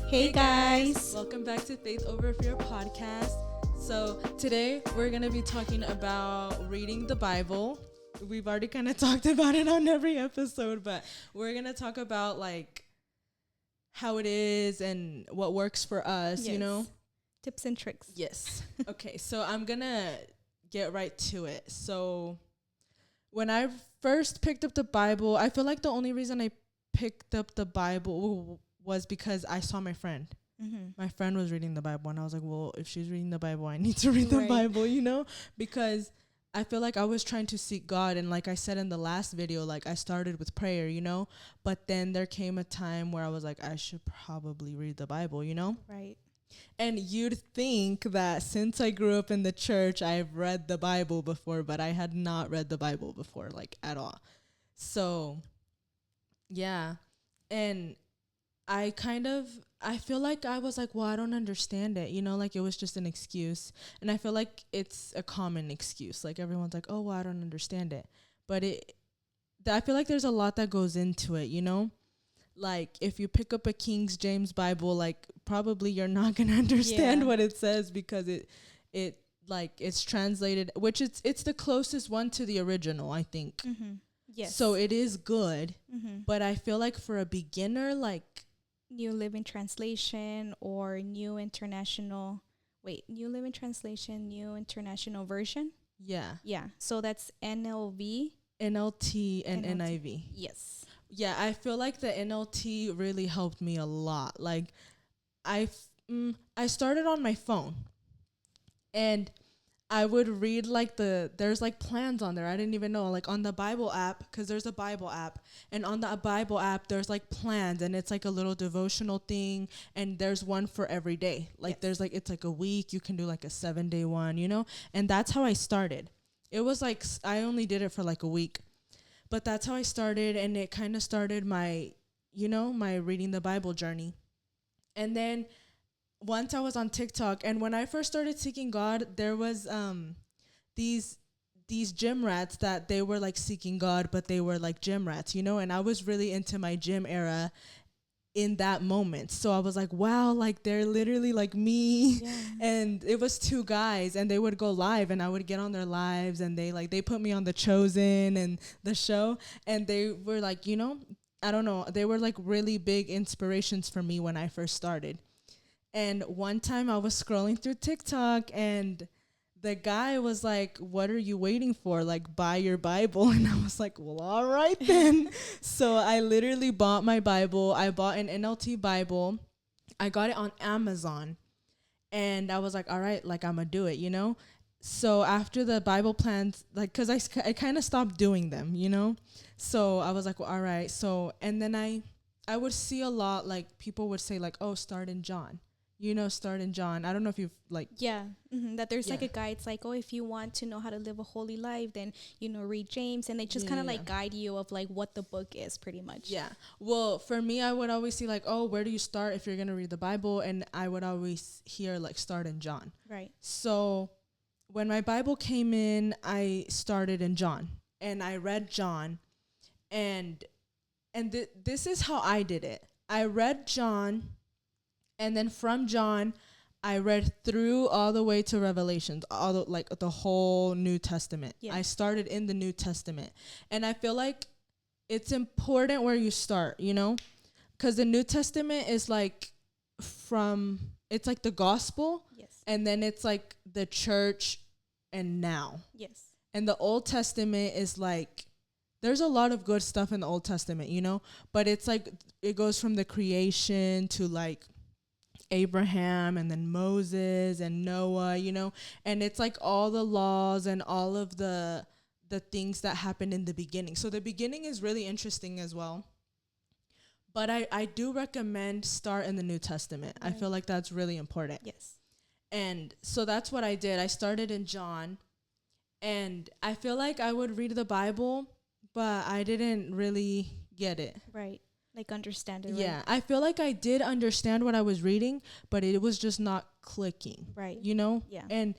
Hey guys! Welcome back to Faith Over Fear podcast. So today we're going to be talking about reading the Bible. We've already kind of talked about it on every episode, but we're going to talk about like how it is and what works for us, Yes. you know? Tips and tricks. Yes. Okay, so I'm going to get right to it. So when I first picked up the Bible, I feel like the only reason I picked up the Bible was because I saw my friend. Mm-hmm. My friend was reading the Bible, and I was like, well, if she's reading the Bible, I need to read the Bible, you know? Because I feel like I was trying to seek God. And like I said in the last video, like I started with prayer, you know? But then there came a time where I was like, I should probably read the Bible, you know? Right. And you'd think that since I grew up in the church, I've read the Bible before, but I had not read the Bible before, like at all. So, yeah. And I feel like I was like, well, I don't understand it, you know, like it was just an excuse. And I feel like it's a common excuse. Like everyone's like, oh, well, I don't understand it. But I feel like there's a lot that goes into it, you know? Like if you pick up a King James Bible, like probably you're not going to understand what it says because it like it's translated, which it's the closest one to the original, I think. Mm-hmm. Yes. So it is good. Mm-hmm. But I feel like for a beginner, like, New Living Translation or New International Version. yeah. Yeah. So that's NLV. NLT and NIV. Yes. Yeah, I feel like the NLT really helped me a lot. Like, I started on my phone, and I would read like there's like plans on there. I didn't even know, like on the Bible app, because there's a Bible app, and on the Bible app there's like plans, and it's like a little devotional thing, and there's one for every day. Like there's like, it's like a week, you can do like a 7-day one, you know? And that's how I started. It was like, I only did it for like a week, but that's how I started, and it kind of started my, you know, my reading the Bible journey. And then once I was on TikTok, and when I first started seeking God, there was these gym rats that they were like seeking God, but they were like gym rats, you know? And I was really into my gym era in that moment. So I was like, wow, like they're literally like me. Yeah. And it was 2 guys, and they would go live, and I would get on their lives, and they put me on The Chosen and the show, and they were like, you know, I don't know, they were like really big inspirations for me when I first started. And one time I was scrolling through TikTok, and the guy was like, what are you waiting for? Like, buy your Bible. And I was like, well, all right then. So I literally bought my Bible. I bought an NLT Bible. I got it on Amazon. And I was like, all right, like I'm going to do it, you know? So after the Bible plans, like, because I kind of stopped doing them, you know? So I was like, well, all right. So, and then I would see a lot, like people would say like, oh, start in John. You know, start in John. I don't know if you've like... Yeah. Mm-hmm. That there's like a guide. It's like, oh, if you want to know how to live a holy life, then, you know, read James. And they just kind of like guide you of like what the book is pretty much. Yeah. Well, for me, I would always see like, oh, where do you start if you're going to read the Bible? And I would always hear like start in John. Right. So when my Bible came in, I started in John. And I read John. And this is how I did it. I read John. And then from John, I read through all the way to Revelations, like the whole New Testament. Yeah. I started in the New Testament. And I feel like it's important where you start, you know? Because the New Testament is like it's like the gospel. Yes. And then it's like the church and now. Yes. And the Old Testament is like, there's a lot of good stuff in the Old Testament, you know? But it's like, it goes from the creation to like Abraham, and then Moses and Noah, you know, and it's like all the laws and all of the things that happened in the beginning. So the beginning is really interesting as well. But I do recommend start in the New Testament. Right. I feel like that's really important. Yes. And so that's what I did. I started in John, and I feel like I would read the Bible, but I didn't really get it. Right. Like understand it. Yeah. Right? I feel like I did understand what I was reading, but it was just not clicking. Right. You know? Yeah. And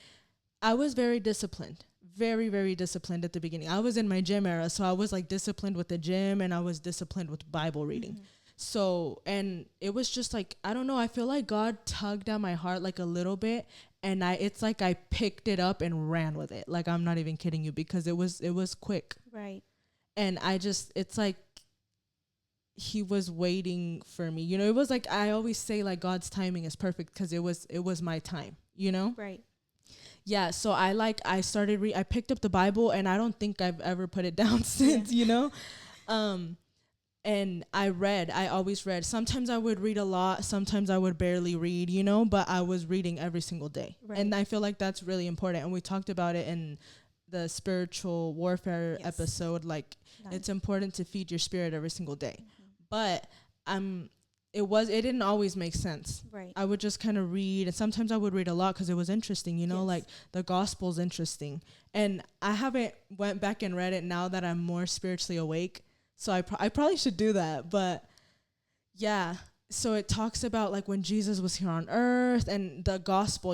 I was very disciplined. Very, very disciplined at the beginning. I was in my gym era, so I was like disciplined with the gym, and I was disciplined with Bible reading. Mm-hmm. So, and it was just like, I don't know, I feel like God tugged at my heart like a little bit, and it's like I picked it up and ran with it. Like, I'm not even kidding you, because it was quick. Right. And it's like he was waiting for me. It was like, I always say like God's timing is perfect, because it was my time, Right. Yeah, so I started I picked up the Bible, and I don't think I've ever put it down since, and I always read. Sometimes I would read a lot, sometimes I would barely read, but I was reading every single day. Right. And I feel like that's really important. And we talked about it in the spiritual warfare episode. Like, it's important to feed your spirit every single day. But it didn't always make sense. Right. I would just kind of read, and sometimes I would read a lot because it was interesting, like the gospel's interesting. And I haven't went back and read it now that I'm more spiritually awake. So I probably should do that. But yeah, so it talks about like when Jesus was here on earth and the gospel,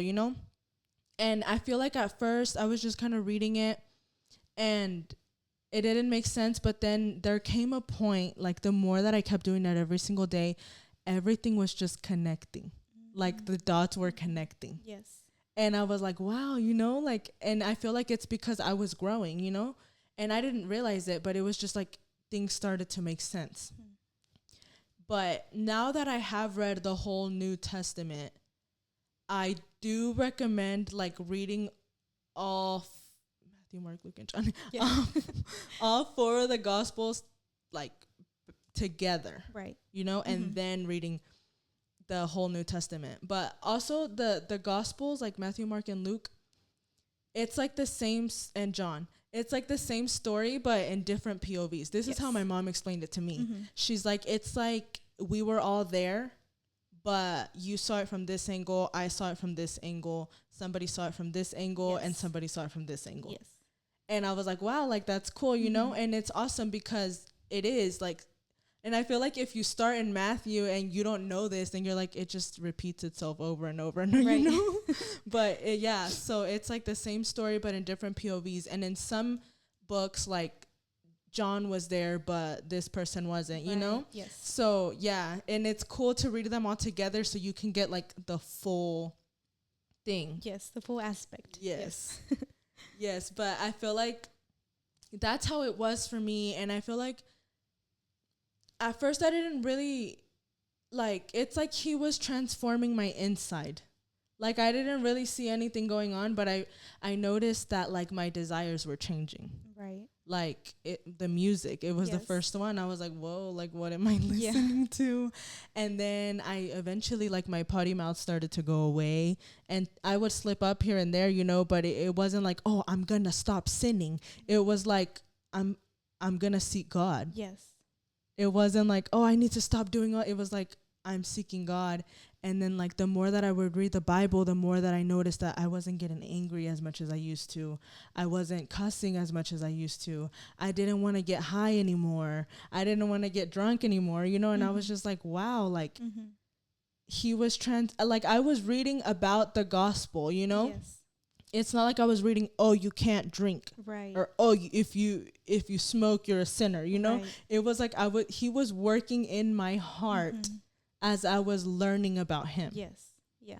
And I feel like at first I was just kind of reading it and it didn't make sense. But then there came a point, like the more that I kept doing that every single day, everything was just connecting. Like the dots were connecting. Yes. And I was like, wow, like, and I feel like it's because I was growing, and I didn't realize it, but it was just like things started to make sense. But now that I have read the whole New Testament, I do recommend like reading all Matthew, Mark, Luke, and John, all 4 of the Gospels, like together, right? And then reading the whole New Testament. But also the Gospels, like Matthew, Mark, and Luke, it's like the same, and John. It's like the same story, but in different POVs. This is how my mom explained it to me. She's like, it's like we were all there, but you saw it from this angle, I saw it from this angle, somebody saw it from this angle, and somebody saw it from this angle. Yes. And I was like, wow, like that's cool, And it's awesome because it is like, and I feel like if you start in Matthew and you don't know this, then you're like, it just repeats itself over and over, right. But so it's like the same story, but in different POVs. And in some books, like John was there, but this person wasn't, Yes. So and it's cool to read them all together so you can get like the full thing. Yes, the full aspect. Yes. Yes, but I feel like that's how it was for me. And I feel like at first I didn't really like, it's like he was transforming my inside. Like I didn't really see anything going on, but I noticed that like my desires were changing. Right. Like the music, it was the first one. I was like, whoa, like what am I listening to? And then I eventually, like my potty mouth started to go away, and I would slip up here and there, but it wasn't like, oh, I'm gonna stop sinning. It was like, I'm gonna seek God. Yes. It wasn't like, oh, I need to stop doing all. It was like, I'm seeking God. And then like the more that I would read the Bible, the more that I noticed that I wasn't getting angry as much as I used to. I wasn't cussing as much as I used to. I didn't want to get high anymore. I didn't want to get drunk anymore, and I was just like, wow, like he was like I was reading about the gospel, Yes. It's not like I was reading, oh, you can't drink, right, or oh, if you smoke, you're a sinner, Right. It was like he was working in my heart as I was learning about him. Yes. Yeah.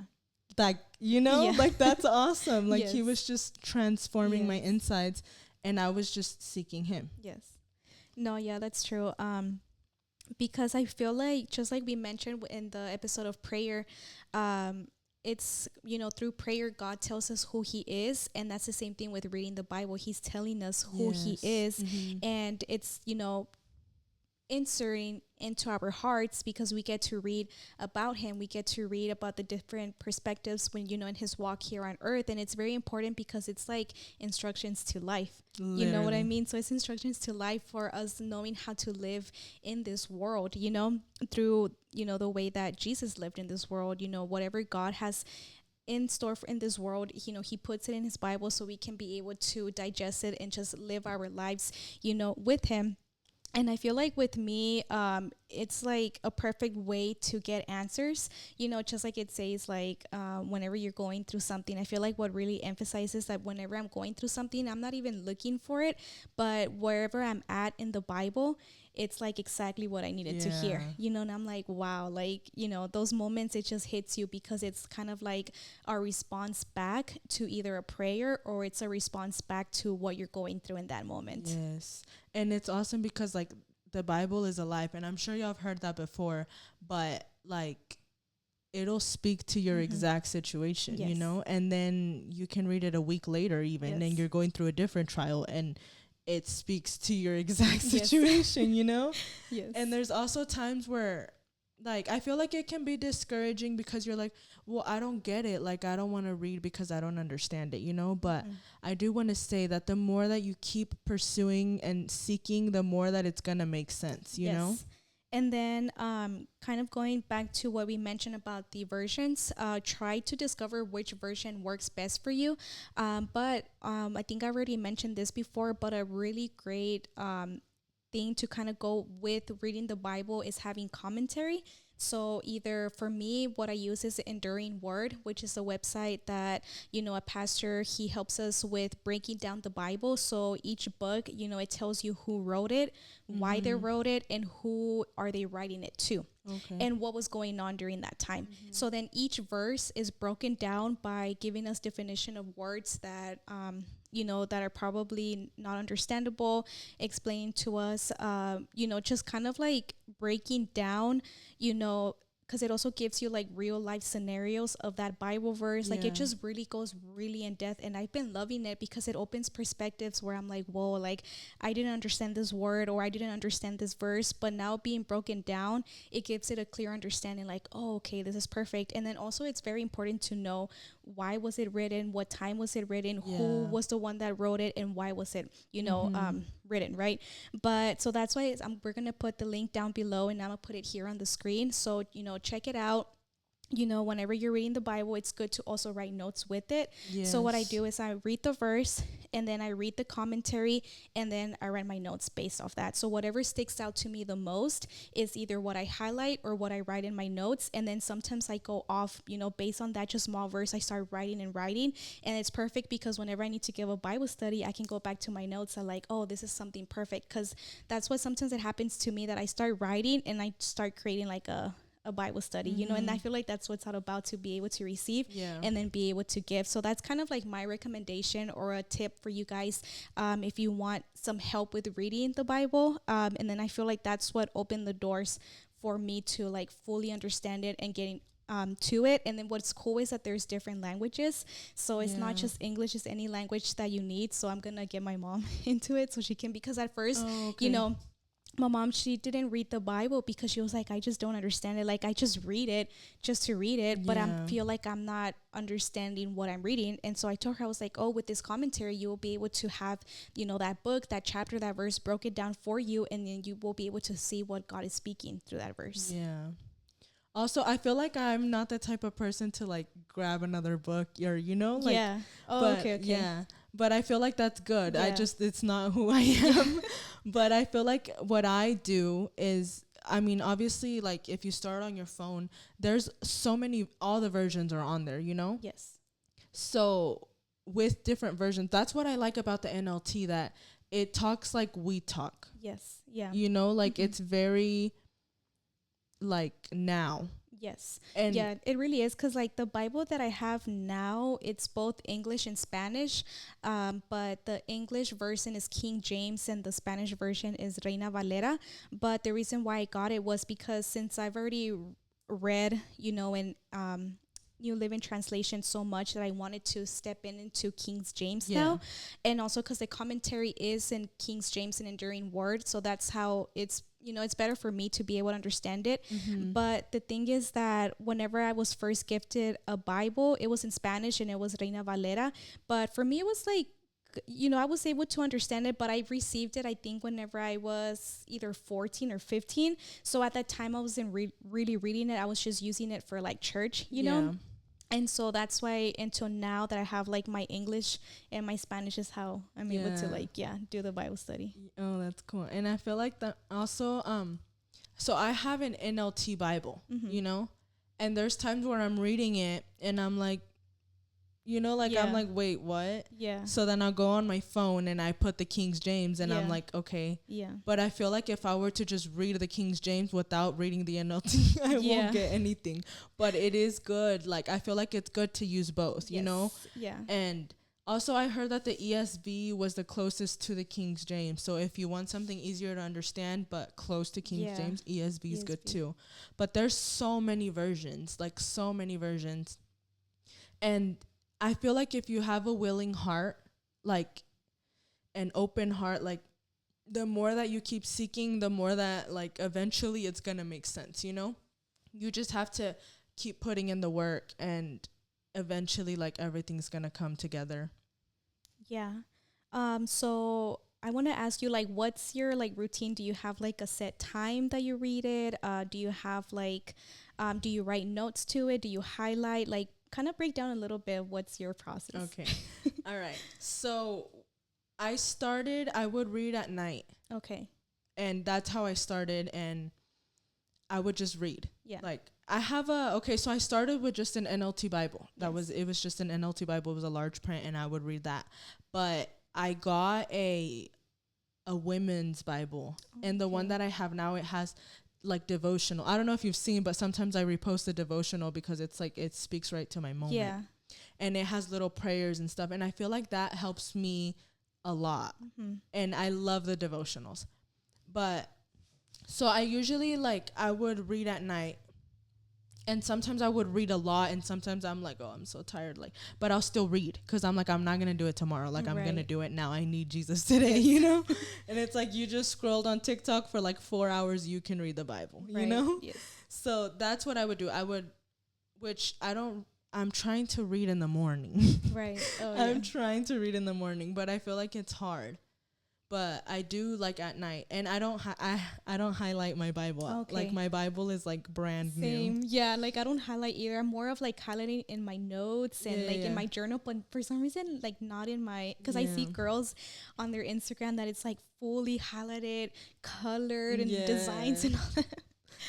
Like, like that's awesome. Like he was just transforming my Yes. insides, and I was just seeking him. Yes. No, yeah, that's true. Because I feel like, just like we mentioned in the episode of prayer, it's, through prayer, God tells us who he is. And that's the same thing with reading the Bible. He's telling us who he is. And it's, inserting into our hearts, because we get to read about him. We get to read about the different perspectives when, in his walk here on earth. And it's very important because it's like instructions to life. Literally. You know what I mean? So it's instructions to life for us, knowing how to live in this world, through, the way that Jesus lived in this world, whatever God has in store in this world, he puts it in his Bible so we can be able to digest it and just live our lives, with him. And I feel like with me, it's like a perfect way to get answers, just like it says, like whenever you're going through something. I feel like what really emphasizes that whenever I'm going through something, I'm not even looking for it, but wherever I'm at in the Bible, it's like exactly what I needed to hear, and I'm like, wow, like, those moments, it just hits you because it's kind of like our response back to either a prayer or it's a response back to what you're going through in that moment. Yes. And it's awesome because like the Bible is alive, and I'm sure y'all have heard that before, but like it'll speak to your exact situation, and then you can read it a week later even, and you're going through a different trial and it speaks to your exact situation, Yes. And there's also times where like I feel like it can be discouraging because you're like, well, I don't get it. Like I don't want to read because I don't understand it, But I do want to say that the more that you keep pursuing and seeking, the more that it's going to make sense, you know? And then kind of going back to what we mentioned about the versions, try to discover which version works best for you. But I think I already mentioned this before, but a really great thing to kind of go with reading the Bible is having commentary. So either for me, what I use is the Enduring Word, which is a website that, a pastor, he helps us with breaking down the Bible. So each book, it tells you who wrote it, why they wrote it, and who are they writing it to. Okay. And what was going on during that time. So then each verse is broken down by giving us definition of words that, that are probably not understandable, explaining to us, just kind of like breaking down, because it also gives you like real life scenarios of that Bible verse. Like it just really goes really in depth. And I've been loving it because it opens perspectives where I'm like, whoa, like I didn't understand this word or I didn't understand this verse, but now being broken down, it gives it a clear understanding like, oh, okay, this is perfect. And then also it's very important to know why was it written, what time was it written, who was the one that wrote it, and why was it, written, right? But so that's why we're going to put the link down below and I'm going to put it here on the screen. So, check it out. Whenever you're reading the Bible, it's good to also write notes with it. Yes. So what I do is I read the verse and then I read the commentary and then I write my notes based off that. So whatever sticks out to me the most is either what I highlight or what I write in my notes. And then sometimes I go off, based on that just small verse, I start writing. And it's perfect because whenever I need to give a Bible study, I can go back to my notes and like, oh, this is something perfect. Because that's what sometimes it happens to me, that I start writing and I start creating like a Bible study, and I feel like that's what's all about, to be able to receive and then be able to give. So that's kind of like my recommendation or a tip for you guys if you want some help with reading the Bible. And then I feel like that's what opened the doors for me to like fully understand it and getting to it. And then what's cool is that there's different languages, so it's not just English, it's any language that you need. So I'm gonna get my mom into it so she can, because at first my mom, she didn't read the Bible because she was like, I just don't understand it. Like, I just read it just to read it, but I feel like I'm not understanding what I'm reading. And so I told her, I was like, oh, with this commentary, you will be able to have, that book, that chapter, that verse broken down for you. And then you will be able to see what God is speaking through that verse. Yeah. Also, I feel like I'm not the type of person to like grab another book or, like, okay. Yeah. But I feel like that's good. Yeah. It's not who I am. But I feel like what I do is, I mean, obviously, like if you start on your phone, there's so many, all the versions are on there, Yes. So with different versions, that's what I like about the NLT, that it talks like we talk. Yes. Yeah. Like it's very like now. Yes. And yeah, it really is, because like the Bible that I have now, it's both English and Spanish, but the English version is King James and the Spanish version is Reina Valera. But the reason why I got it was because since I've already read, in New Living Translation so much, that I wanted to step into King James now. And also because the commentary is in King James and Enduring Word, so that's how it's it's better for me to be able to understand it. But the thing is that whenever I was first gifted a Bible, it was in Spanish and it was Reina Valera. But for me, it was like, I was able to understand it, but I received it, I think, whenever I was either 14 or 15. So at that time, I wasn't really reading it. I was just using it for like church, you know? And so that's why until now that I have like my English and my Spanish is how I'm able to like, do the Bible study. Oh, that's cool. And I feel like that also, so I have an NLT Bible, and there's times where I'm reading it and I'm like, You know, like I'm Yeah. like, wait, what? Yeah. So then I'll go on my phone and I put the King James and I'm Yeah. like, okay. Yeah. But I feel like if I were to just read the King James without reading the NLT, I Yeah. won't get anything. But it is good. Like I feel like it's good to use both, you know? Yes. Yeah. And also I heard that the ESV was the closest to the King James. So if you want something easier to understand but close to King Yeah. James, ESV is good ESV. too. But there's so many versions, like so many versions. And I feel like if you have a willing heart, like an open heart, like the more that you keep seeking, the more that like eventually it's going to make sense, you know? You just have to keep putting in the work and eventually like everything's going to come together. Yeah. So I want to ask you, like, what's your like routine? Do you have like a set time that you read it? Do you have like, do you write notes to it? Do you highlight? Like, kind of break down a little bit. What's your process? Okay. All right. So I would read at night. Okay. And that's how I started. And I would just read. Yeah. Like so I started with just an NLT Bible. It was just an NLT Bible. It was a large print and I would read that. But I got a women's Bible. Okay. And the one that I have now, it has like devotional. I don't know if you've seen, but sometimes I repost the devotional because it's like it speaks right to my moment. Yeah. And it has little prayers and stuff. And I feel like that helps me a lot. Mm-hmm. And I love the devotionals. But so I usually I would read at night. And sometimes I would read a lot, and sometimes I'm like, oh, I'm so tired. But I'll still read because I'm like, I'm not going to do it tomorrow. Like, I'm going to do it now. I need Jesus today, you know? And it's like you just scrolled on TikTok for 4 hours. You can read the Bible, you know? Yes. So that's what I would do. I'm trying to read in the morning. Right. Oh, I'm trying to read in the morning, but I feel like it's hard. But I do at night, and I don't highlight my Bible. Okay. My Bible is brand new. Yeah, I don't highlight either. I'm more of highlighting in my notes and in my journal, but for some reason not in my, because I see girls on their Instagram that it's fully highlighted, colored, and designs and all that.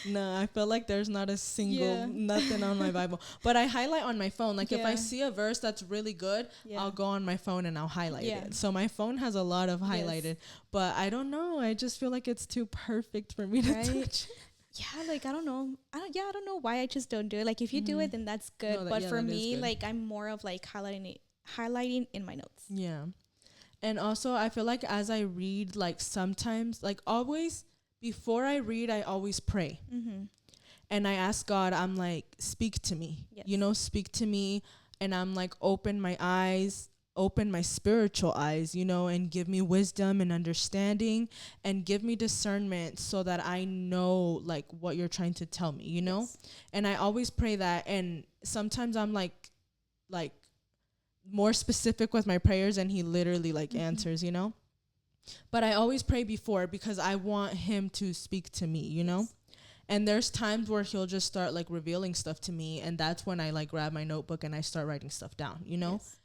No, I feel like there's not a single nothing on my Bible. But I highlight on my phone. If I see a verse that's really good, I'll go on my phone and I'll highlight it. So my phone has a lot of highlighted. But I don't know. I just feel like it's too perfect for me to touch. Yeah, I don't know. I don't know why I just don't do it. If you do it, then that's good. No, but for me, I'm more of highlighting in my notes. Yeah. And also I feel like as I read, sometimes, always, before I read, I always pray. Mm-hmm. And I ask God, I'm speak to me, speak to me. And I'm open my eyes, open my spiritual eyes, and give me wisdom and understanding and give me discernment so that I know what you're trying to tell me, you know? And I always pray that. And sometimes I'm more specific with my prayers and he literally answers, you know? But I always pray before because I want him to speak to me, you know? And there's times where he'll just start revealing stuff to me. And that's when I grab my notebook and I start writing stuff down, you know? Yes.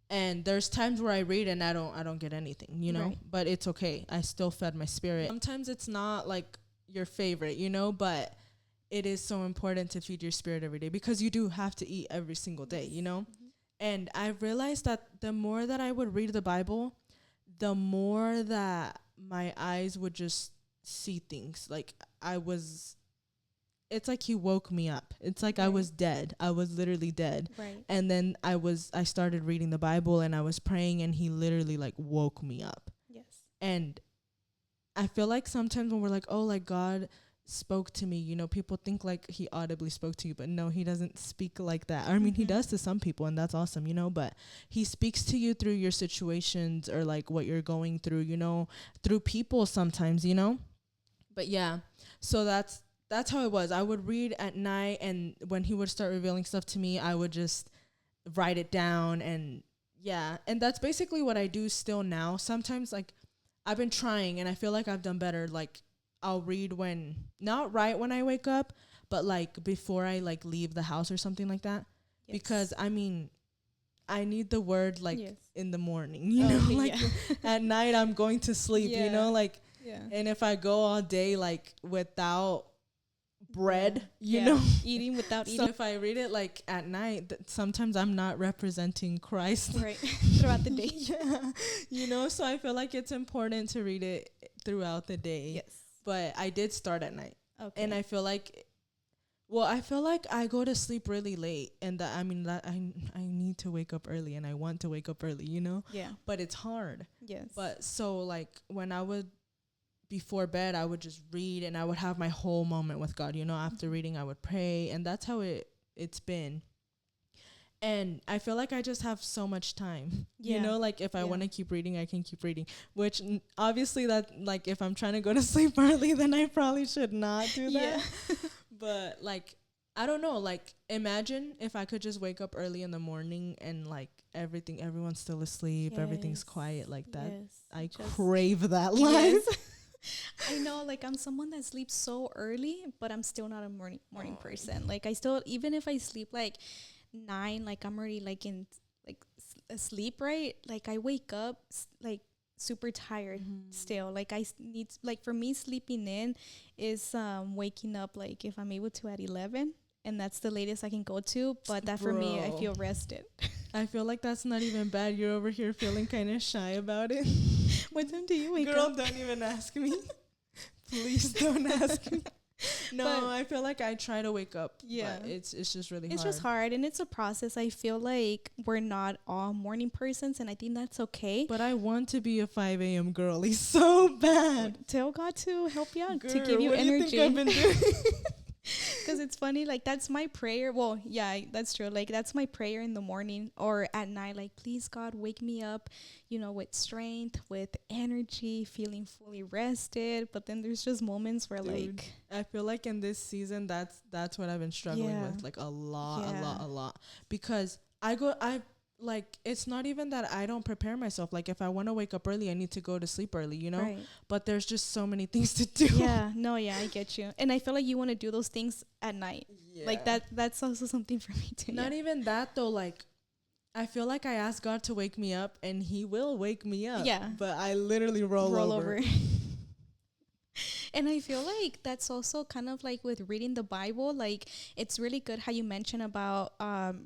And there's times where I read and I don't get anything, you know? Right. But it's okay. I still fed my spirit. Sometimes it's not your favorite, you know? But it is so important to feed your spirit every day because you do have to eat every single day, you know? Mm-hmm. And I realized that the more that I would read the Bible, the more that my eyes would just see things. It's he woke me up. It's right. I was dead. I was literally dead. Right. And then I started reading the Bible and I was praying and he literally woke me up. Yes. And I feel sometimes when we're oh, God spoke to me, you know, people think he audibly spoke to you, but no, he doesn't speak like that. I mean, he does to some people and that's awesome, you know, but he speaks to you through your situations or what you're going through, you know, through people sometimes, you know. But yeah, so that's how it was. I would read at night, and when he would start revealing stuff to me, I would just write it down. And yeah, and that's basically what I do still now. Sometimes I've been trying and I feel I've done better. I'll read not right when I wake up, but before I leave the house or something like that. Yes. Because I mean, I need the word in the morning, you know, at night I'm going to sleep, you know, and if I go all day without bread, you know, eating without so eating. if I read it like at night, sometimes I'm not representing Christ Right. Throughout the day. Yeah, you know, so I feel like it's important to read it throughout the day. Yes. But I did start at night. Okay. And I feel like, well, I feel like I go to sleep really late, and that, I mean, that I need to wake up early, and I want to wake up early, you know? Yeah. But it's hard. Yes. But so like when I would, before bed, I would just read, and I would have my whole moment with God, you know? After reading, I would pray, and that's how it's been. And I feel like I just have so much time, you know, like if I want to keep reading, I can keep reading, which obviously that, like, if I'm trying to go to sleep early, then I probably should not do that. But like, I don't know, like imagine if I could just wake up early in the morning and like everyone's still asleep, everything's quiet like that. I crave that life. I know, like I'm someone that sleeps so early, but I'm still not a morning person. Like I still, even if I sleep like 9, like I'm already like in like asleep, right? Like I wake up like super tired still. Like I need, like for me sleeping in is waking up like if I'm able to at 11, and that's the latest I can go to, but that for me I feel rested. I feel like that's not even bad. You're over here feeling kind of shy about it. What time do you wake Girl, up? don't even ask me. Please don't ask me. No, but I feel like I try to wake up. Yeah, but it's just really hard. It's just hard, and it's a process. I feel like we're not all morning persons, and I think that's okay. But I want to be a 5 a.m. girly so bad. Tell God to help you out, Girl, to give you what energy. Do you think I've been doing? Because it's funny, like that's my prayer. Well, yeah, that's true. Like that's my prayer in the morning or at night. Like, please God, wake me up, you know, with strength, with energy, feeling fully rested. But then there's just moments where like I feel like in this season, that's what I've been struggling with, like a lot. Because I like, it's not even that I don't prepare myself. Like if I want to wake up early, I need to go to sleep early, you know? Right. But there's just so many things to do. Yeah, no, yeah, I get you. And I feel like you want to do those things at night. Yeah. Like that's also something for me too. Not even that though, like I feel like I ask God to wake me up and he will wake me up. Yeah. But I literally roll over. And I feel like that's also kind of like with reading the Bible, like it's really good how you mentioned about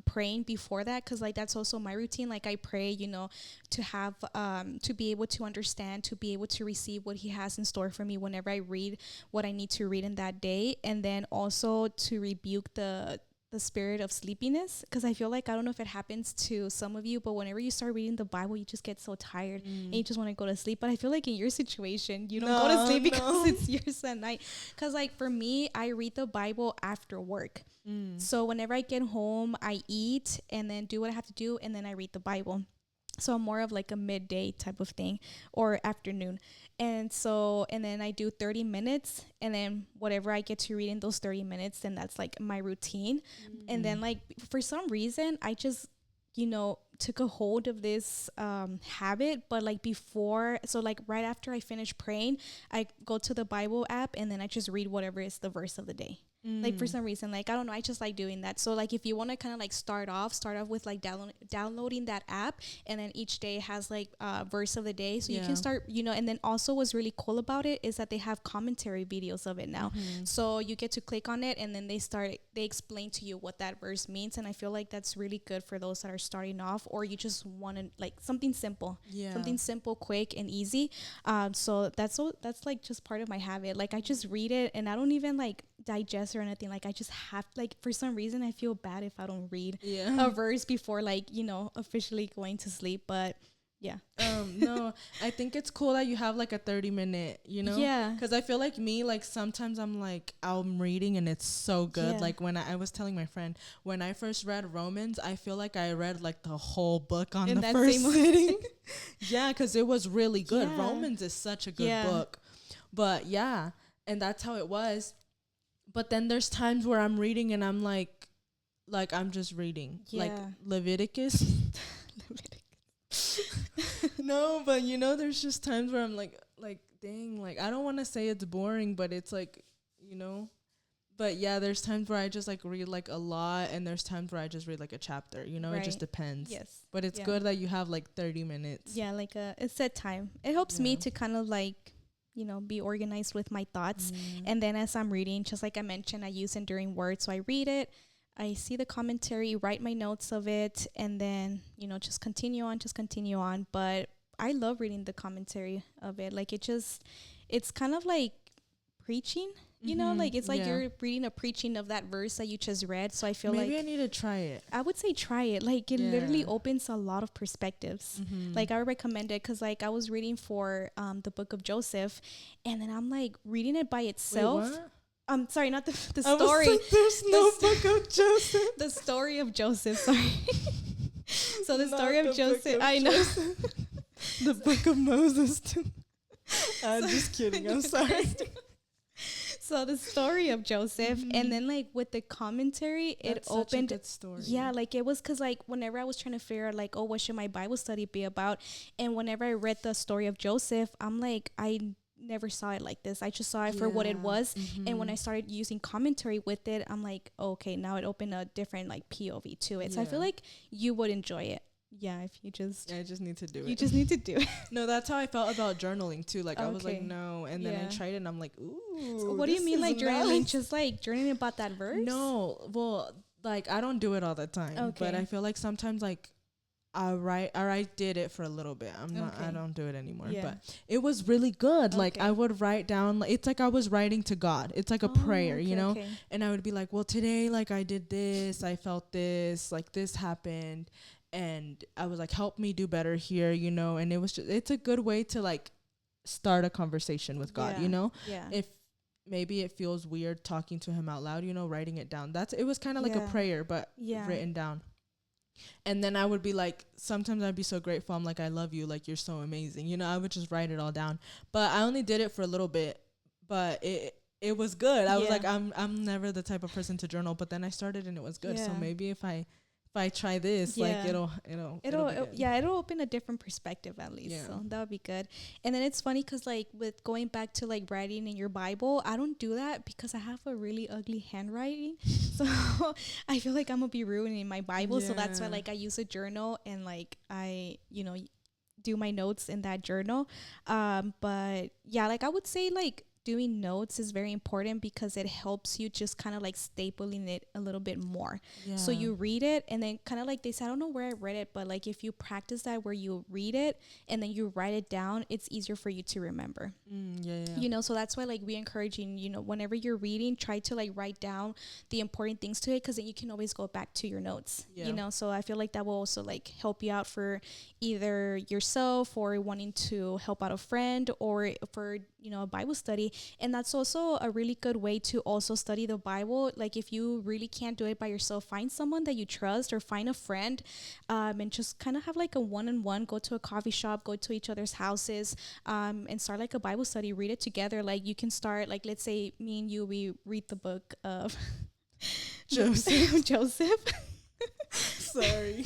praying before that, because like that's also my routine. Like I pray, you know, to have to be able to understand, to be able to receive what he has in store for me whenever I read what I need to read in that day, and then also to rebuke the spirit of sleepiness, because I feel like, I don't know if it happens to some of you, but whenever you start reading the Bible, you just get so tired and you just want to go to sleep. But I feel like in your situation, you don't go to sleep because it's yours at night. Because like for me, I read the Bible after work. So whenever I get home, I eat and then do what I have to do, and then I read the Bible. So I'm more of like a midday type of thing, or afternoon. And so, and then I do 30 minutes, and then whatever I get to read in those 30 minutes, then that's like my routine. And then like for some reason, I just, you know, took a hold of this habit. But like before, so like right after I finish praying, I go to the Bible app and then I just read whatever is the verse of the day. Like for some reason, like I don't know, I just like doing that. So like if you want to kind of like start off with like downloading that app, and then each day has like verse of the day, so you can start, you know. And then also what's really cool about it is that they have commentary videos of it now, so you get to click on it and then they explain to you what that verse means. And I feel like that's really good for those that are starting off, or you just want to like something simple, quick and easy. So that's like just part of my habit. Like I just read it and I don't even like digest or anything. Like I just have, like, for some reason I feel bad if I don't read a verse before, like, you know, officially going to sleep. But no, I think it's cool that you have like a 30-minute, you know, because I feel like me, like sometimes I'm reading and it's so good. Like when I was telling my friend, when I first read Romans, I feel like I read like the whole book on the first sitting. Because it was really good. Romans is such a good book. But and that's how it was. But then there's times where I'm reading and I'm like I'm just reading, like Leviticus. No, but you know, there's just times where I'm like, dang, like I don't want to say it's boring, but it's like, you know. But there's times where I just like read like a lot, and there's times where I just read like a chapter, you know. It just depends. Yes. But it's good that you have like 30 minutes. Like a set time. It helps me to kind of like, be organized with my thoughts. And then as I'm reading, just like I mentioned, I use enduring words. So I read it, I see the commentary, write my notes of it, and then, just continue on. But I love reading the commentary of it. Like it's kind of like preaching, like it's like you're reading a preaching of that verse that you just read. So I feel maybe I need to try it. I would say try it. Like it literally opens a lot of perspectives. Like I would recommend it because like I was reading for the book of Joseph, and then I'm like reading it by itself. Wait, what? I'm sorry, not the I story. Was like, there's no book of Joseph. The story of Joseph. Sorry. So the story of Joseph. I know. The book of Moses too. I'm just kidding. I'm sorry. So the story of Joseph, and then like with the commentary, it opened. Such a good story. Yeah, like it was because like whenever I was trying to figure out like, oh, what should my Bible study be about, and whenever I read the story of Joseph, I'm like, I never saw it like this. I just saw it for what it was, and when I started using commentary with it, I'm like, okay, now it opened a different like POV to it. So I feel like you would enjoy it. Yeah, if you just... I just need to do it. You just need to do it. No, that's how I felt about journaling too. Like, I was like, no. And then I tried it and I'm like, ooh. So what do you mean, like, journaling? Just, like, journaling about that verse? No. Well, like, I don't do it all the time. Okay. But I feel like sometimes, like, I did it for a little bit. I don't do it anymore. Yeah. But it was really good. Like, I would write down, it's like I was writing to God. It's like a prayer, you know? Okay. And I would be like, well, today, like, I did this. I felt this. Like, this happened. And I was like, help me do better here, you know? And it's a good way to like start a conversation with God, you know? Yeah. If maybe it feels weird talking to him out loud, you know, writing it down. It was kind of like a prayer, but written down. And then I would be like, sometimes I'd be so grateful. I'm like, I love you. Like, you're so amazing. You know, I would just write it all down. But I only did it for a little bit, but it was good. I was like, I'm never the type of person to journal, but then I started and it was good. So maybe if I try this, like it'll open a different perspective at least. So that would be good. And then it's funny because like with going back to like writing in your Bible, I don't do that because I have a really ugly handwriting. So I feel like I'm gonna be ruining my Bible. So that's why like I use a journal and like I, do my notes in that journal. But yeah, like I would say like doing notes is very important because it helps you just kind of like stapling it a little bit more. So you read it and then kind of like they said, I don't know where I read it, but like if you practice that where you read it and then you write it down, it's easier for you to remember. So that's why like we encouraging, whenever you're reading, try to like write down the important things to it because then you can always go back to your notes. So I feel like that will also like help you out for either yourself or wanting to help out a friend or for a Bible study. And that's also a really good way to also study the Bible. Like if you really can't do it by yourself, find someone that you trust or find a friend, and just kind of have like a one-on-one, go to a coffee shop, go to each other's houses, and start like a Bible study, read it together. Like you can start, like, let's say me and you, we read the book of Joseph. Sorry.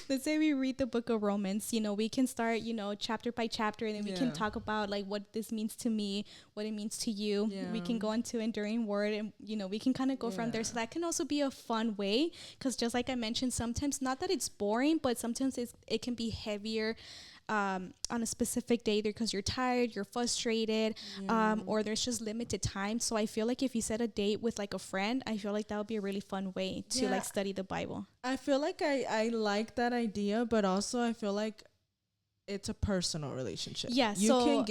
Let's say we read the book of Romans, we can start, chapter by chapter, and then we can talk about like what this means to me, what it means to you. We can go into enduring word and, we can kind of go from there. So that can also be a fun way because just like I mentioned, sometimes not that it's boring, but sometimes it can be heavier on a specific day either because you're tired, you're frustrated, or there's just limited time. So I feel like if you set a date with like a friend, I feel like that would be a really fun way to like study the Bible. I feel like I like that idea, but also I feel like it's a personal relationship. Yeah,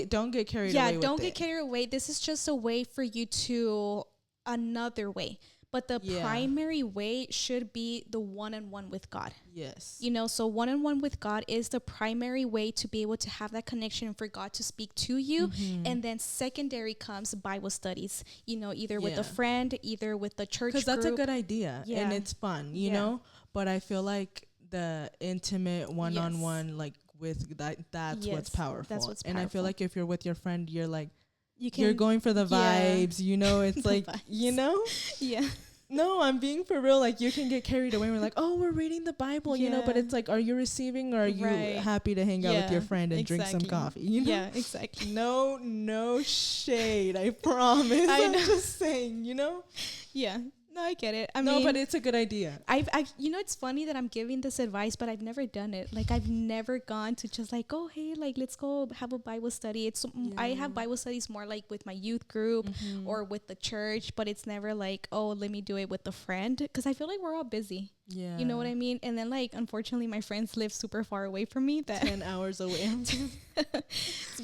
don't get carried away with it. Yeah, don't get carried away. This is just a way for you to another way. But the primary way should be the one-on-one with God. Yes. So one-on-one with God is the primary way to be able to have that connection for God to speak to you. And then secondary comes Bible studies, either with a friend, either with the church group. Because that's a good idea. And it's fun, you know? But I feel like the intimate one-on-one, like with that's what's powerful. That's what's powerful. And I feel like if you're with your friend, you're like, you're going for the vibes, it's like, vibes. Yeah. No, I'm being for real. Like you can get carried away. We're like, oh, we're reading the Bible, but it's like, are you receiving or are you happy to hang out with your friend and drink some coffee? Yeah, exactly. No shade. I promise. I'm just saying, Yeah. No, I get it. I No, mean, but it's a good idea. you know, it's funny that I'm giving this advice, but I've never done it. Like, I've never gone to just like, oh, hey, like, let's go have a Bible study. I have Bible studies more like with my youth group or with the church, but it's never like, oh, let me do it with a friend, because I feel like we're all busy. Yeah. You know what I mean? And then, like, unfortunately, my friends live super far away from me. 10 hours away.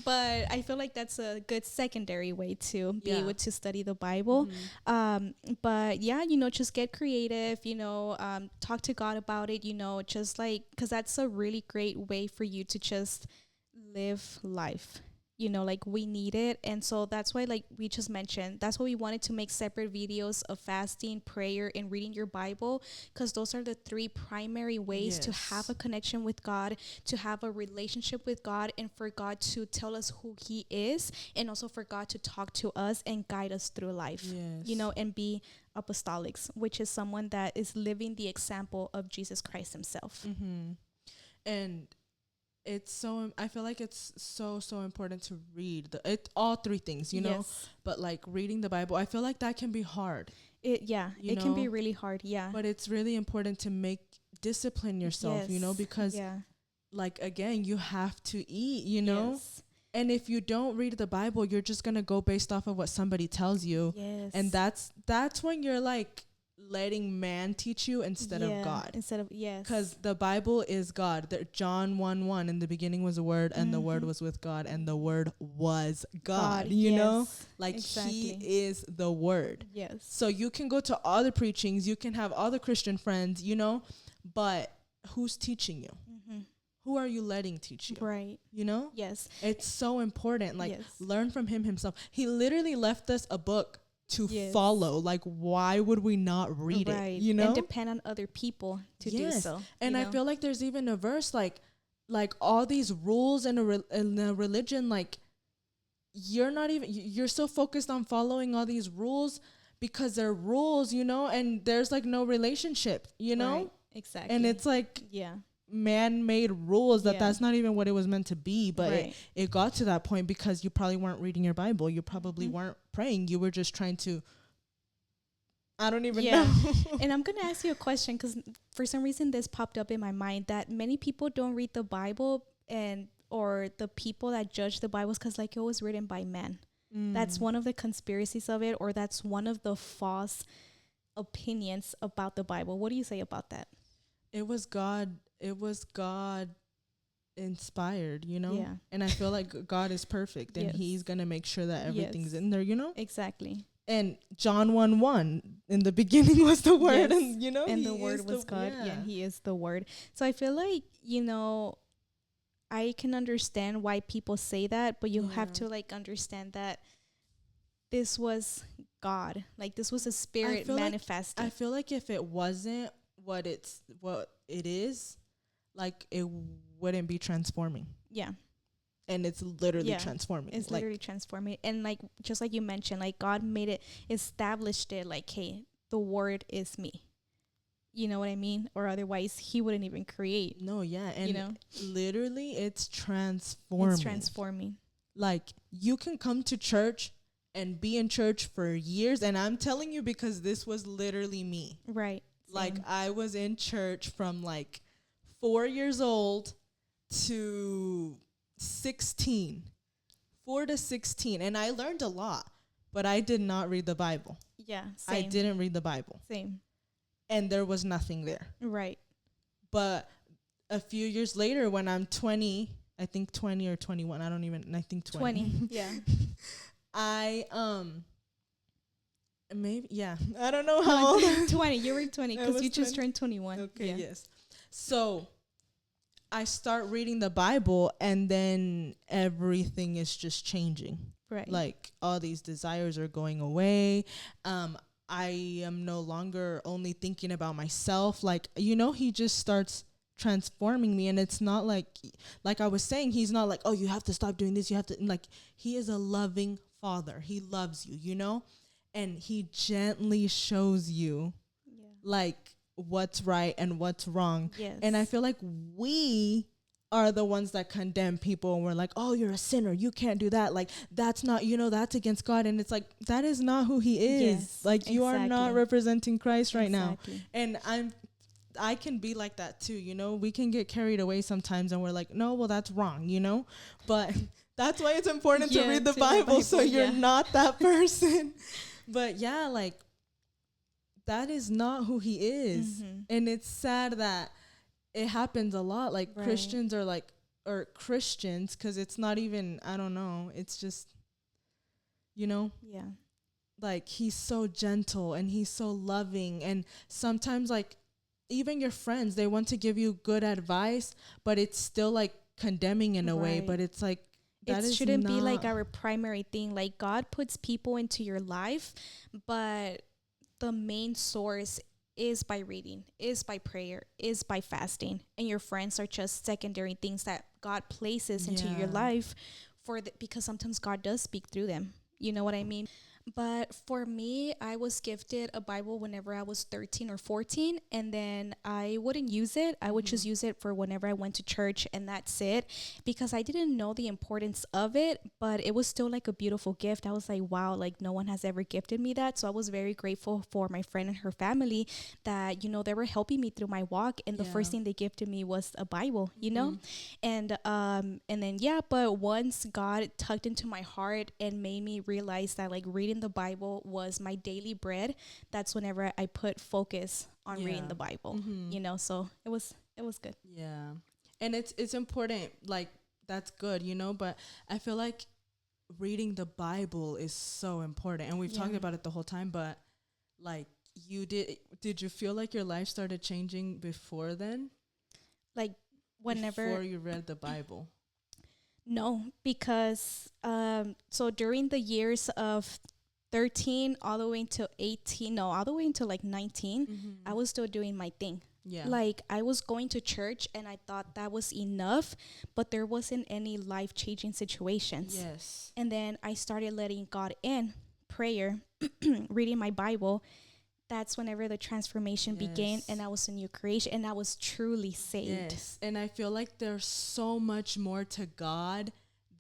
But I feel like that's a good secondary way to be Yeah. able to study the Bible. But yeah, you know, just get creative, you know, talk to God about it, you know, just like, because that's a really great way for you to just live life. You know, like, we need it. And so that's why, like we just mentioned, that's why we wanted to make separate videos of fasting, prayer, and reading your Bible, because those are the three primary ways to have a connection with God, to have a relationship with God, and for God to tell us who he is, and also for God to talk to us and guide us through life. You know, and be apostolics, which is someone that is living the example of Jesus Christ himself. And it's so, I feel like it's so important to read all three things, you know, but like reading the Bible, I feel like that can be hard. It can be really hard. But it's really important to discipline yourself, you know, because like, again, you have to eat, you know. And if you don't read the Bible, you're just gonna go based off of what somebody tells you. And that's when you're like letting man teach you instead of God. Because the Bible is God. John 1:1, in the beginning was the Word, and the Word was with God, and the Word was God. You know? Like, he is the Word. So you can go to all the preachings, you can have all the Christian friends, you know, but who's teaching you? Who are you letting teach you? Right. You know? It's so important. Like, learn from him himself. He literally left us a book to follow. Like, why would we not read it? You know? And depend on other people to do so. And I feel like there's even a verse like all these rules in a religion, like, you're so focused on following all these rules because they're rules, you know, and there's like no relationship, you know? Exactly. And it's like, man-made rules that's not even what it was meant to be, but it got to that point because you probably weren't reading your Bible, you probably weren't praying, you were just trying to, I don't even know. And I'm gonna ask you a question, because for some reason this popped up in my mind, that many people don't read the Bible, or the people that judge the Bible, because like, it was written by men. That's one of the conspiracies of it, or that's one of the false opinions about the Bible. What do you say about that? It was God inspired, you know? And I feel like God is perfect, and he's gonna make sure that everything's in there, you know? Exactly. And John 1:1, in the beginning was the Word, and you know, and the Word was God. And he is the Word. So I feel like, you know, I can understand why people say that, but you have to like understand that this was God. Like, this was a spirit manifested. I feel like if it wasn't what it is, like, it wouldn't be transforming. And it's literally transforming. It's literally transforming. And like, just like you mentioned, like, God established it, like, hey, the Word is me. You know what I mean? Or otherwise he wouldn't even create. And you know, literally it's transforming. Like, you can come to church and be in church for years, and I'm telling you, because this was literally me. Right. Like, I was in church from like 4 years old to 16. 4 to 16. And I learned a lot, but I did not read the Bible. Same. I didn't read the Bible. Same. And there was nothing there. Right. But a few years later, when I'm 20, I think 20 or 21, I think 20. I I don't know how old. 20. You were 20 because you just turned 21. Okay, yes. So I start reading the Bible, and then everything is just changing. Right. Like, all these desires are going away. I am no longer only thinking about myself. Like, you know, he just starts transforming me. And it's not like I was saying, he's not like, oh, you have to stop doing this. You have to, like, he is a loving father. He loves you, you know, and he gently shows you like what's right and what's wrong. And I feel like we are the ones that condemn people, and we're like, oh, you're a sinner, you can't do that, like that's not, that's against God. And it's like, that is not who he is. Yes, Like you are not exactly. representing Christ right now. Exactly. And I can be like that too, we can get carried away sometimes, and we're like, no, well, that's wrong, but that's why it's important to read the Bible, so you're not that person. But yeah, like that is not who he is. And it's sad that it happens a lot. Like Christians are like, or Christians, because it's not even, I don't know, it's just, Yeah. like he's so gentle and he's so loving. And sometimes like even your friends, they want to give you good advice, but it's still like condemning in a way. But it's like, that it shouldn't be like our primary thing. Like God puts people into your life, but the main source is by reading, is by prayer, is by fasting, and your friends are just secondary things that God places into your life because sometimes God does speak through them. You know what I mean? But for me, I was gifted a Bible whenever I was 13 or 14, and then I wouldn't use it. I would just use it for whenever I went to church, and that's it, because I didn't know the importance of it, but it was still like a beautiful gift. I was like, wow, like no one has ever gifted me that. So I was very grateful for my friend and her family that, they were helping me through my walk, and the first thing they gifted me was a Bible, and then, but once God tugged into my heart and made me realize that like reading the Bible was my daily bread, that's whenever I put focus on reading the Bible, so it was good. Yeah. And it's important, like that's good, but I feel like reading the Bible is so important, and we've talked about it the whole time, but like did you feel like your life started changing before then? Like before you read the Bible? No, because so during the years of 13 all the way until 18, no, all the way until like 19, I was still doing my thing. Yeah. Like I was going to church and I thought that was enough, but there wasn't any life-changing situations. Yes. And then I started letting God in, prayer, reading my Bible. That's whenever the transformation began, and I was a new creation, and I was truly saved. Yes. And I feel like there's so much more to God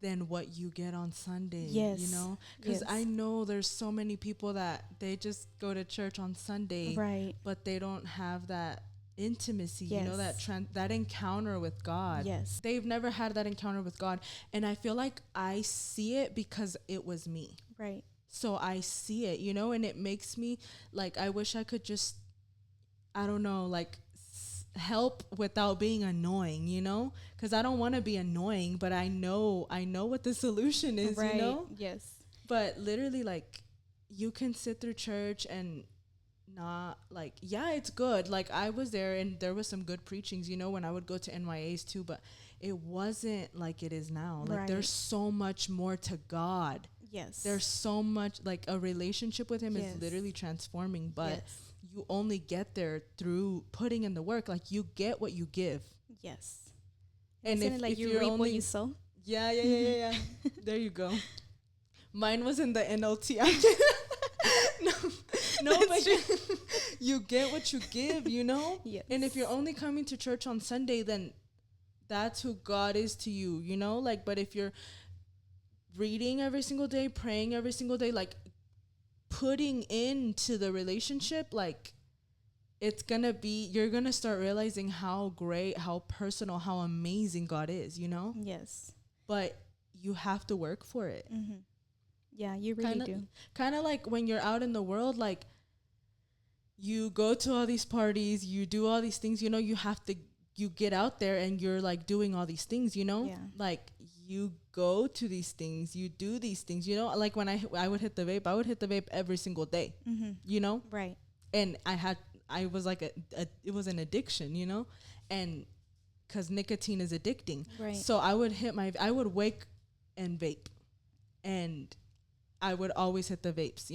than what you get on Sunday. Yes. Because I know there's so many people that they just go to church on Sunday, right? But they don't have that intimacy, that encounter with God. Yes. They've never had that encounter with God. And I feel like I see it because it was me. Right. So I see it, and it makes me like, I wish I could just, I don't know, like help without being annoying, because I don't want to be annoying, but I know what the solution is, right. Yes. But literally, like, you can sit through church and not like, it's good. Like I was there and there was some good preachings, when I would go to NYAs too, but it wasn't like it is now. Like there's so much more to God. Yes. There's so much, like a relationship with him is literally transforming, but you only get there through putting in the work. Like you get what you give. Yes. And isn't it like you reap what you sow? Yeah. There you go. Mine was in the NLT. no, but you get what you give, Yes. And if you're only coming to church on Sunday, then that's who God is to you, Like, but if you're reading every single day, praying every single day, like putting into the relationship, like it's gonna be, you're gonna start realizing how great, how personal, how amazing God is, Yes. But you have to work for it. Yeah, you really do. Kind of like when you're out in the world, like you go to all these parties, you do all these things, you get out there and you're like doing all these things, like you go to these things, you do these things, like when I would hit the vape every single day, right. And I was like it was an addiction, and because nicotine is addicting, right. So I would wake and vape, and I would always hit the vapes,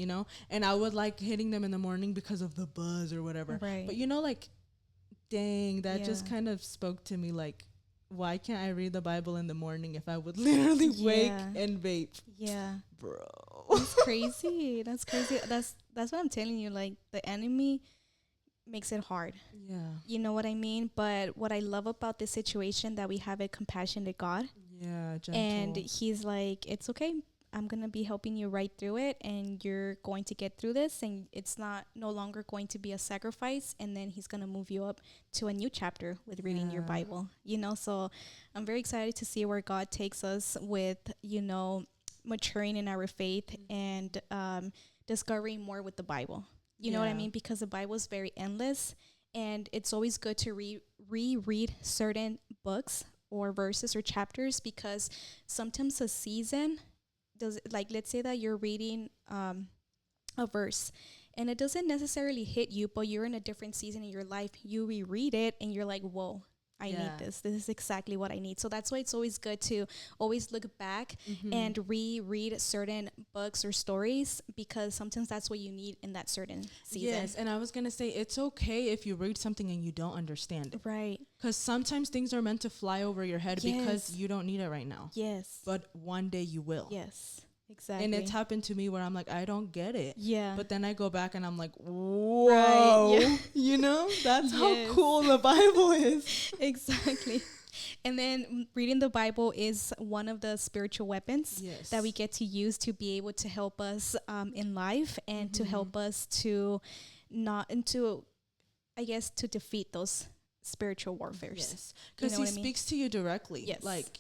and I would like hitting them in the morning because of the buzz or whatever, right. But like, dang, that just kind of spoke to me, like, why can't I read the Bible in the morning if I would literally wake and vape? Yeah. Bro. That's crazy. That's crazy. That's what I'm telling you. Like, the enemy makes it hard. Yeah. You know what I mean? But what I love about this situation that we have a compassionate God. Yeah, gentle. And he's like, it's okay. I'm going to be helping you right through it, and you're going to get through this, and it's not no longer going to be a sacrifice. And then he's going to move you up to a new chapter with reading your Bible, you know? So I'm very excited to see where God takes us with, you know, maturing in our faith and discovering more with the Bible. You know what I mean? Because the Bible is very endless, and it's always good to reread certain books or verses or chapters, because sometimes a season does, like, let's say that you're reading a verse and it doesn't necessarily hit you, but you're in a different season in your life. You reread it and you're like, whoa, I need this. This is exactly what I need. So that's why it's always good to always look back and reread certain books or stories, because sometimes that's what you need in that certain season. Yes, and I was going to say, it's okay if you read something and you don't understand it. Right. Because sometimes things are meant to fly over your head because you don't need it right now. Yes. But one day you will. Yes. Exactly. And it's happened to me where I'm like, I don't get it. Yeah. But then I go back and I'm like, whoa. Right. Yeah. You know, that's how cool the Bible is. Exactly. And then reading the Bible is one of the spiritual weapons that we get to use to be able to help us in life, and to help us to I guess, to defeat those spiritual warfares. Yes. Because he speaks to you directly. Yes. Like,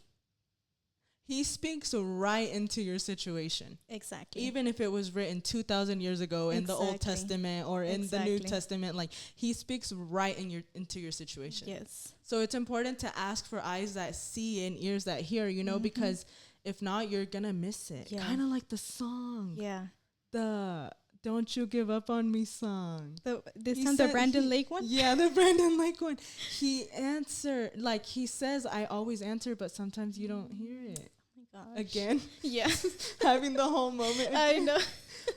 he speaks right into your situation. Exactly. Even if it was written 2,000 years ago in the Old Testament or in the New Testament, like, he speaks right into your situation. Yes. So it's important to ask for eyes that see and ears that hear, you know, because if not, you're going to miss it. Yeah. Kind of like the song. Yeah. The Don't You Give Up on Me song. The Brandon Lake one? Yeah, the Brandon Lake one. He answered, like, he says, I always answer, but sometimes you don't hear it. Gosh. Again. Yeah. Having the whole moment. I know.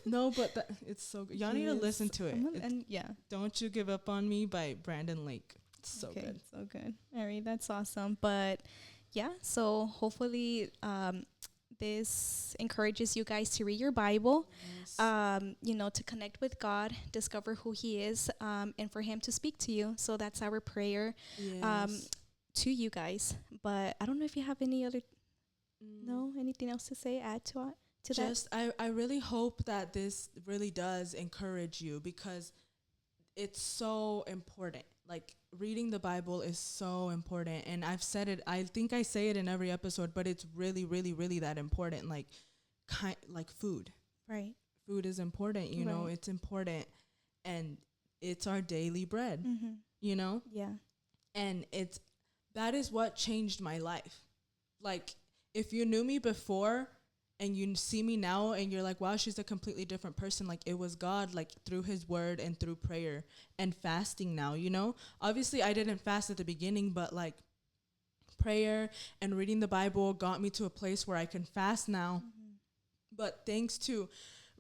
No, but it's so good. Y'all need to listen to it. And Don't You Give Up on Me by Brandon Lake. It's so good. So good. All right, that's awesome. But yeah, so hopefully this encourages you guys to read your Bible, you know, to connect with God, discover who he is, and for him to speak to you. So that's our prayer to you guys. But I don't know if you have any other anything else to say, add to that? I really hope that this really does encourage you, because it's so important. Like, reading the Bible is so important, and I've said it, I think I say it in every episode, but it's really, really, really that important. Like, like food. Right. Food is important, you know, it's important, and it's our daily bread, you know? Yeah. And that is what changed my life. Like, if you knew me before and you see me now and you're like, wow, she's a completely different person, like, it was God, like, through his word and through prayer and fasting now, you know? Obviously, I didn't fast at the beginning, but, like, prayer and reading the Bible got me to a place where I can fast now. But thanks to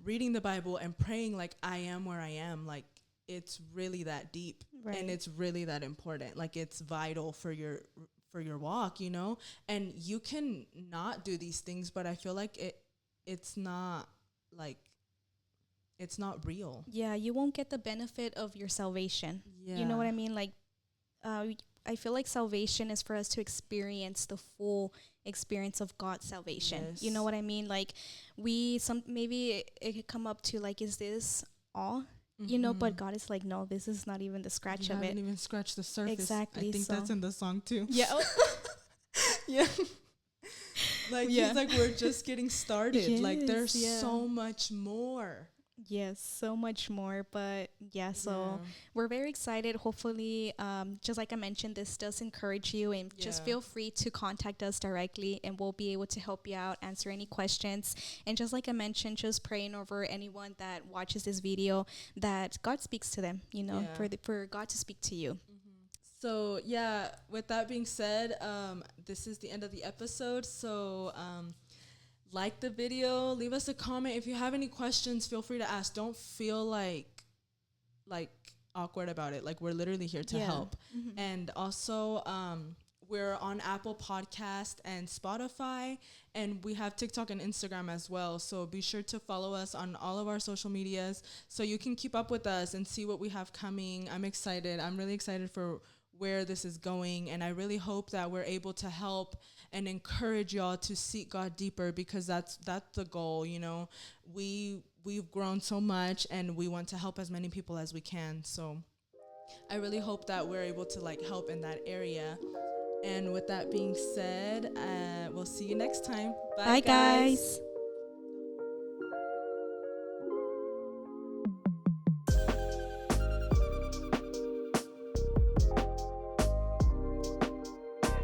reading the Bible and praying, like, I am where I am, like, it's really that deep. And it's really that important. Like, it's vital for your walk, you know? And you can not do these things, but I feel like it's not real. Yeah, you won't get the benefit of your salvation. You know what I mean? Like, I feel like salvation is for us to experience the full experience of God's salvation. Yes. You know what I mean? Like, maybe it could come up to, like, is this all? You know, but God is like, no, this is not even the scratch of it. Haven't even scratched the surface. Exactly. I think that's in the song too. Yeah. Yeah. Like, he's like, we're just getting started. Yes, like, there's so much more. Yes, so much more. But so we're very excited. Hopefully, just like I mentioned, this does encourage you, and just feel free to contact us directly, and we'll be able to help you out, answer any questions. And just like I mentioned, just praying over anyone that watches this video, that God speaks to them, you know, for God to speak to you. So with that being said, this is the end of the episode. So like the video, leave us a comment. If you have any questions, feel free to ask. Don't feel like awkward about it. Like, we're literally here to help. And also, We're on Apple Podcast and Spotify, and we have TikTok and Instagram as well. So be sure to follow us on all of our social medias so you can keep up with us and see what we have coming. I'm excited. I'm really excited for where this is going, and I really hope that we're able to help and encourage y'all to seek God deeper, because that's the goal. You know, we've grown so much, and we want to help as many people as we can. So I really hope that we're able to like help in that area. And with that being said, we'll see you next time. Bye, Bye, guys. guys.